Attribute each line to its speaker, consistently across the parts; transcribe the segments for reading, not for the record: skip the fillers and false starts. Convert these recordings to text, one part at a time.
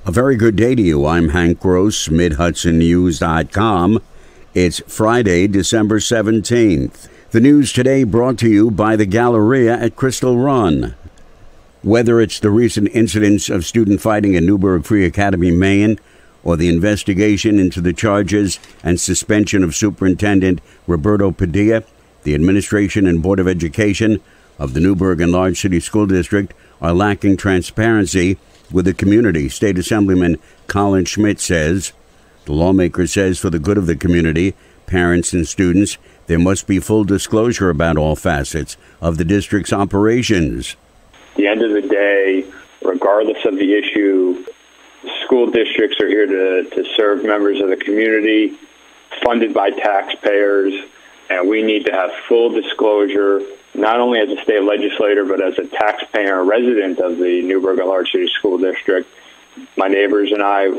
Speaker 1: A very good day to you. I'm Hank Gross, Mid-Hudson It's Friday, December 17th. The news today brought to you by the Galleria at Crystal Run. Whether it's the recent incidents of student fighting at Newburgh Free Academy, Maine, or the investigation into the charges and suspension of Superintendent Roberto Padilla, the administration and Board of Education of the Newburgh and Large City School District are lacking transparency with the community. State Assemblyman Colin Schmidt says. The lawmaker says for the good of the community, parents and students, there must be full disclosure about all facets of the district's operations.
Speaker 2: At the end of the day, regardless of the issue, school districts are here to serve members of the community, funded by taxpayers, and we need to have full disclosure, not only as a state legislator, but as a taxpayer and resident of the Newburgh and Large City School District. My neighbors and I,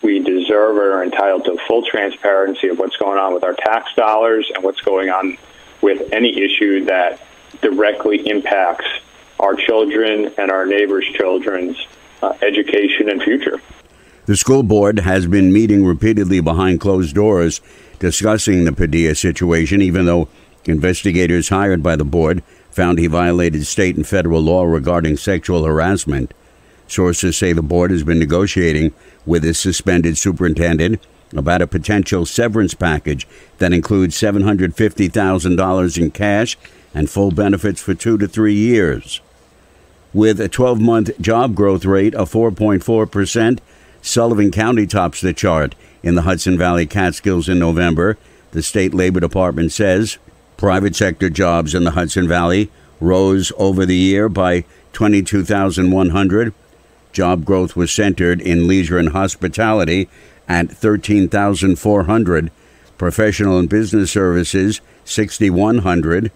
Speaker 2: we deserve or are entitled to full transparency of what's going on with our tax dollars and what's going on with any issue that directly impacts our children and our neighbors' children's education and future.
Speaker 1: The school board has been meeting repeatedly behind closed doors discussing the Padilla situation, even though investigators hired by the board found he violated state and federal law regarding sexual harassment. Sources say the board has been negotiating with his suspended superintendent about a potential severance package that includes $750,000 in cash and full benefits for 2 to 3 years. With a 12-month job growth rate of 4.4%, Sullivan County tops the chart in the Hudson Valley Catskills in November. The state labor department says private sector jobs in the Hudson Valley rose over the year by 22,100. Job growth was centered in leisure and hospitality at 13,400, professional and business services 6,100,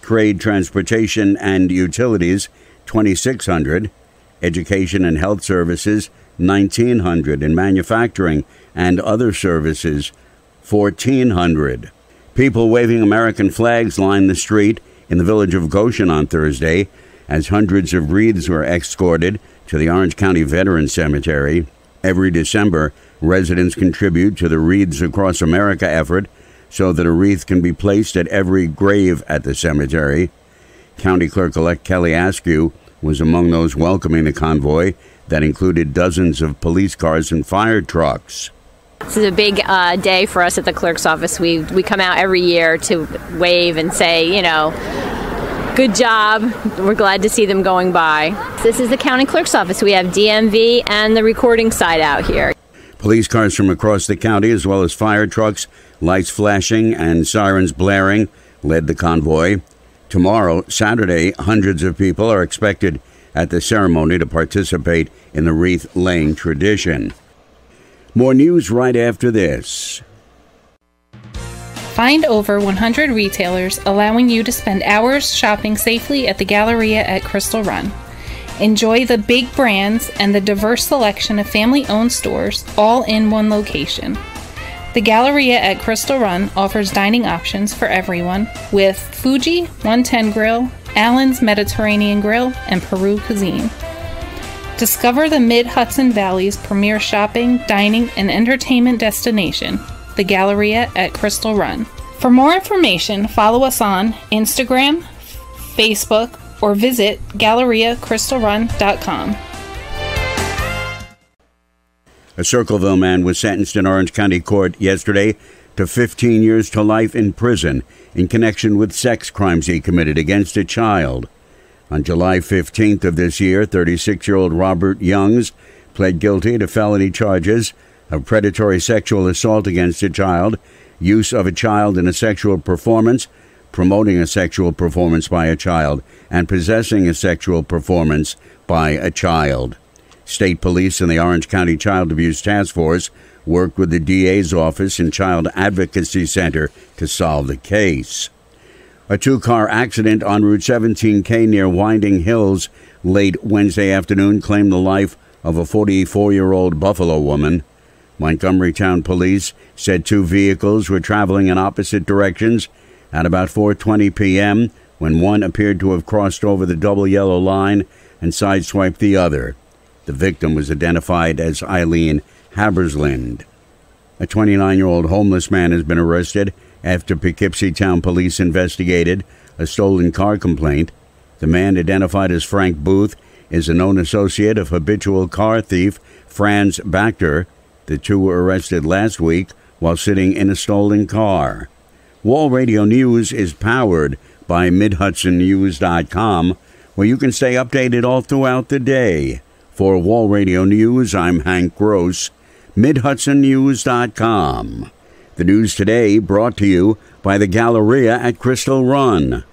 Speaker 1: trade, transportation, and utilities 2,600, education and health services 1,900, and manufacturing and other services 1,400. People waving American flags lined the street in the village of Goshen on Thursday as hundreds of wreaths were escorted to the Orange County Veterans Cemetery. Every December, residents contribute to the Wreaths Across America effort so that a wreath can be placed at every grave at the cemetery. County Clerk-elect Kelly Askew was among those welcoming the convoy that included dozens of police cars and fire trucks.
Speaker 3: This is a big day for us at the clerk's office. We come out every year to wave and say, good job. We're glad to see them going by. This is the county clerk's office. We have DMV and the recording side out here.
Speaker 1: Police cars from across the county, as well as fire trucks, lights flashing and sirens blaring, led the convoy. Tomorrow, Saturday, hundreds of people are expected at the ceremony to participate in the wreath-laying tradition. More news right after this.
Speaker 4: Find over 100 retailers allowing you to spend hours shopping safely at the Galleria at Crystal Run. Enjoy the big brands and the diverse selection of family-owned stores all in one location. The Galleria at Crystal Run offers dining options for everyone with Fuji 110 Grill, Allen's Mediterranean Grill, and Peru Cuisine. Discover the Mid-Hudson Valley's premier shopping, dining, and entertainment destination, the Galleria at Crystal Run. For more information, follow us on Instagram, Facebook, or visit GalleriaCrystalRun.com.
Speaker 1: A Circleville man was sentenced in Orange County Court yesterday to 15 years to life in prison in connection with sex crimes he committed against a child. On July 15th of this year, 36-year-old Robert Youngs pled guilty to felony charges of predatory sexual assault against a child, use of a child in a sexual performance, promoting a sexual performance by a child, and possessing a sexual performance by a child. State police and the Orange County Child Abuse Task Force worked with the DA's office and Child Advocacy Center to solve the case. A two-car accident on Route 17K near Winding Hills late Wednesday afternoon claimed the life of a 44-year-old Buffalo woman. Montgomery Town Police said two vehicles were traveling in opposite directions at about 4:20 p.m. when one appeared to have crossed over the double yellow line and sideswiped the other. The victim was identified as Eileen Habersland. A 29-year-old homeless man has been arrested after Poughkeepsie Town Police investigated a stolen car complaint. The man, identified as Frank Booth, is a known associate of habitual car thief Franz Bachter. The two were arrested last week while sitting in a stolen car. Wall Radio News is powered by MidHudsonNews.com, where you can stay updated all throughout the day. For Wall Radio News, I'm Hank Gross, MidHudsonNews.com. The news today brought to you by the Galleria at Crystal Run.